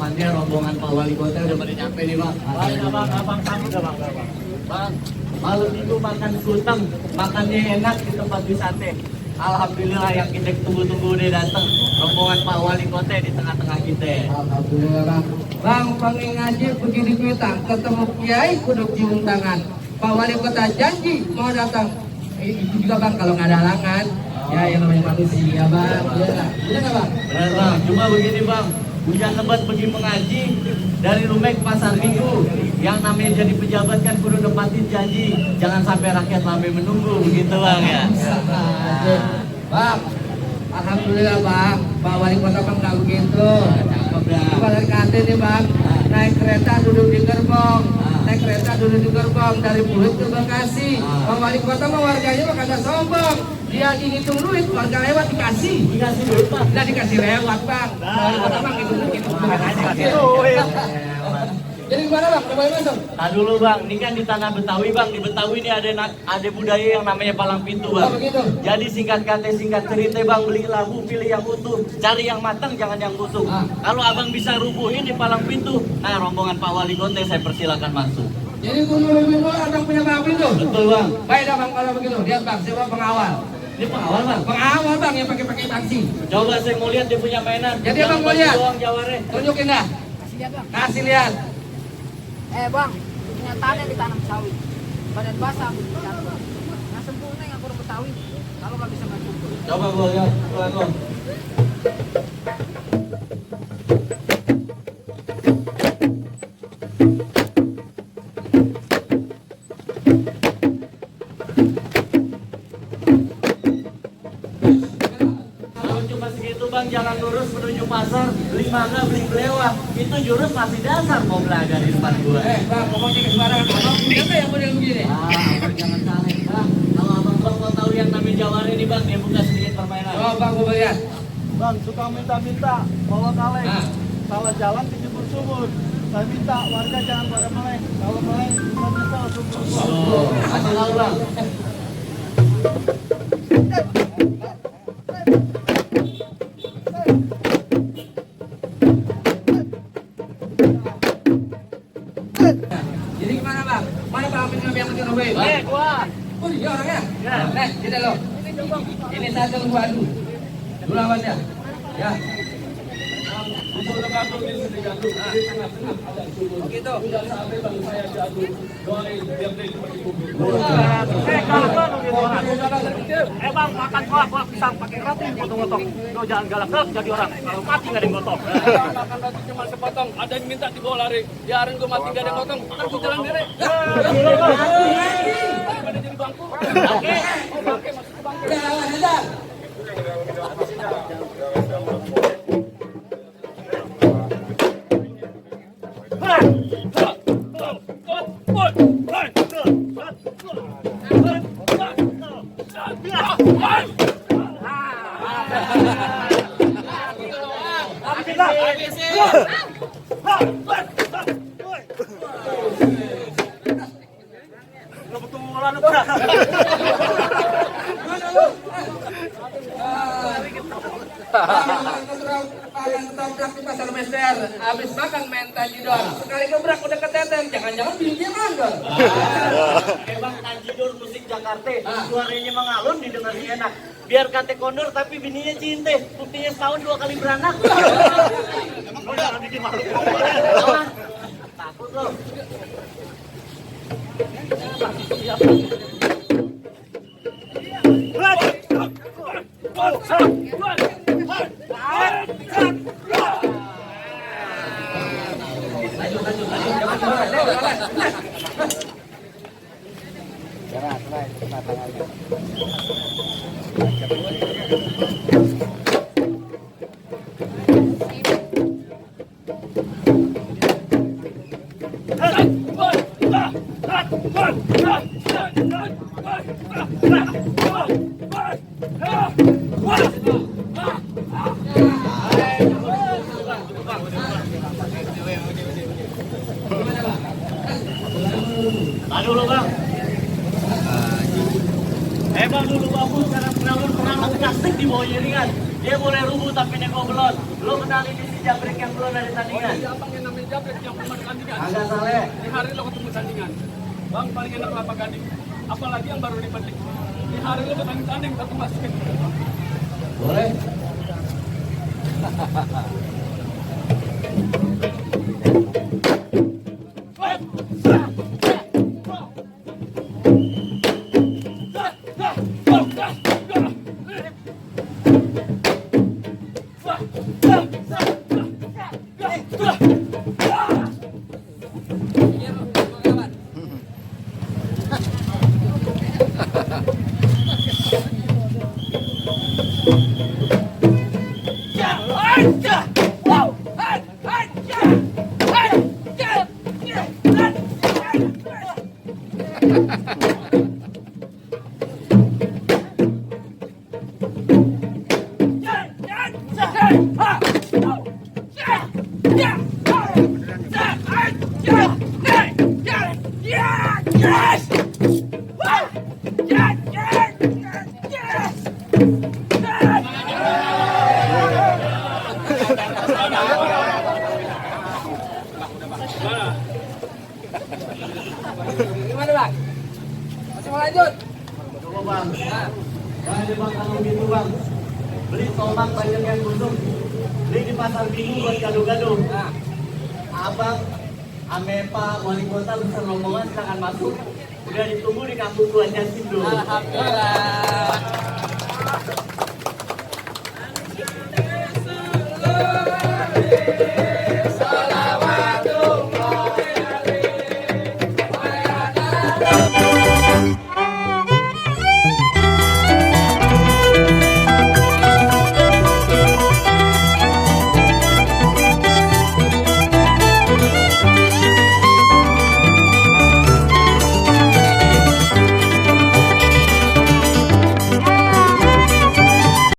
pengumumannya rombongan Pak Wali Kota udah pada nyampe nih bang. Abang sambut ya bang. Bang, malam minggu makan sulteng, makannya enak di tempat wisata. Alhamdulillah yang kita tunggu-tunggu udah datang. Rombongan Pak Wali Kota di tengah-tengah kita. Alhamdulillah bang. Bang, pengen ngaji begini kita ketemu kiai kudu cium tangan. Pak Wali Kota janji mau datang. Itu juga bang kalau nggak ada halangan. Ya yang namanya manusia bang. Iya nggak bang? Benar bang, cuma begini bang. Hujan lebat pergi mengaji dari Lumek Pasar Minggu. Yang namanya jadi pejabat kan kudu nempatin janji. Jangan sampai rakyat lame menunggu, begitu bang ya. Bang, alhamdulillah bang. Pak Wali Kota bang nggak begitu. Cakep dah. Pada kate nih bang, naik kereta duduk di gerbong, naik kereta duduk di gerbong dari Pulut ke Bekasi. Pak Wali Kota mah warganya mah kagak sombong. Dia ngitung duit, warga lewat dikasih. Dikasih duit bang. Nah dikasih lewat bang. Pak Wali Kota mah ngitung duit, bukan aja kasih. Jadi gimana bang? Coba masuk. Nah dulu bang, ini kan di tanah Betawi bang. Di Betawi ini ada budaya yang namanya palang pintu bang. Oh, begitu. Jadi singkat kata singkat cerita bang, beli labu pilih yang utuh, cari yang matang jangan yang busuk. Kalau abang bisa rubuhin di palang pintu, nah rombongan Pak Wali Kota saya persilakan masuk. Jadi kudu lebih mulai abang punya palang pintu. Betul bang. Baik dah bang kalau begitu. Lihat bang, saya bawa pengawal. Ini pengawal bang. Pengawal bang yang pakai taksi. Coba saya mau lihat dia punya mainan. Jadi abang mau lihat? Doang jaware. Tunjukin dah. Kasih lihat bang. Kasih lihat. Bang, punya tanah ditanam sawit. Badan basah ambil ditanam. Yang sempurna yang kurang Betawi. Kalau nggak bisa nggak cukup. Coba gua lihat. Gua. Bang jalan lurus menuju pasar, beli mangga, beli belewah, itu jurus masih dasar mau belajar di depan gua. Bang, ngomongnya ke sembarangan. Abang punya nggak yang model begini? Abang jangan salah bang. Kalau abang mau tahu yang namanya jawara ini bang, dia buka sedikit permainan. Oh bang, gua lihat. Bang suka minta-minta bawa kaleng. Salah jalan dijebur sumur. Saya minta warga jangan pada meleng. Kalau meleng bisa nyesal sumur. Oh, kasih tahu bang. Jadi gimana bang? Mana bang yang penting Robe? Gua. Oh dia orangnya? Ya. Sini lo. Ini satu gua adu. Dulu lawannya. Ya. Oh gitu. Bang makan kuah pisang pakai roti potong-potong. Lo jangan galak jadi orang. Kalau mati nggak ada yang gotong. Makan roti cuma sepotong. Ada yang minta dibawa lari. Biarin gue mati nggak ada yang gotong. Kan gue jalan diri. Daripada jadi bangku. Oke. Oke masuk ke bangku. Udah lawan aja. Ketoprak di pasar Mesir, habis makan main tajidor. Sekali gebrak udah keteten, jangan-jangan bininya mandor. Bang tajidor musik Jakarta, suaranya mengalun didengarnya enak. Biar kate kondor tapi bininya cinta, buktinya setahun 2 kali beranak. Emang udah bikin malu. Takut lo. Aduh lo bang. Bang dulu bagus karena penawar pernah plastik di bawah jaringan. Dia boleh rubuh tapi neko belon. Lo kenalin di sini Jabrek yang belum ada tandingan. Iya abang yang namanya Jabrek yang belum ada tandingan. Agak saleh. Di hari lo ketemu tandingan. Bang paling enak kelapa gading. Apalagi yang baru dipetik. Di hari lo bertanding satu masukin. Boleh. Gimana bang? Masih mau lanjut? Coba bang. Bang, bang kalau gitu bang. Beli tomat banyak yang busuk. Beli di pasar minggu buat gado-gado. Nah, Abang, ame Pak Wali Kota besar rombongan silakan masuk. Udah ditunggu di kampung Tuan Jasin dulu. Alhamdulillah.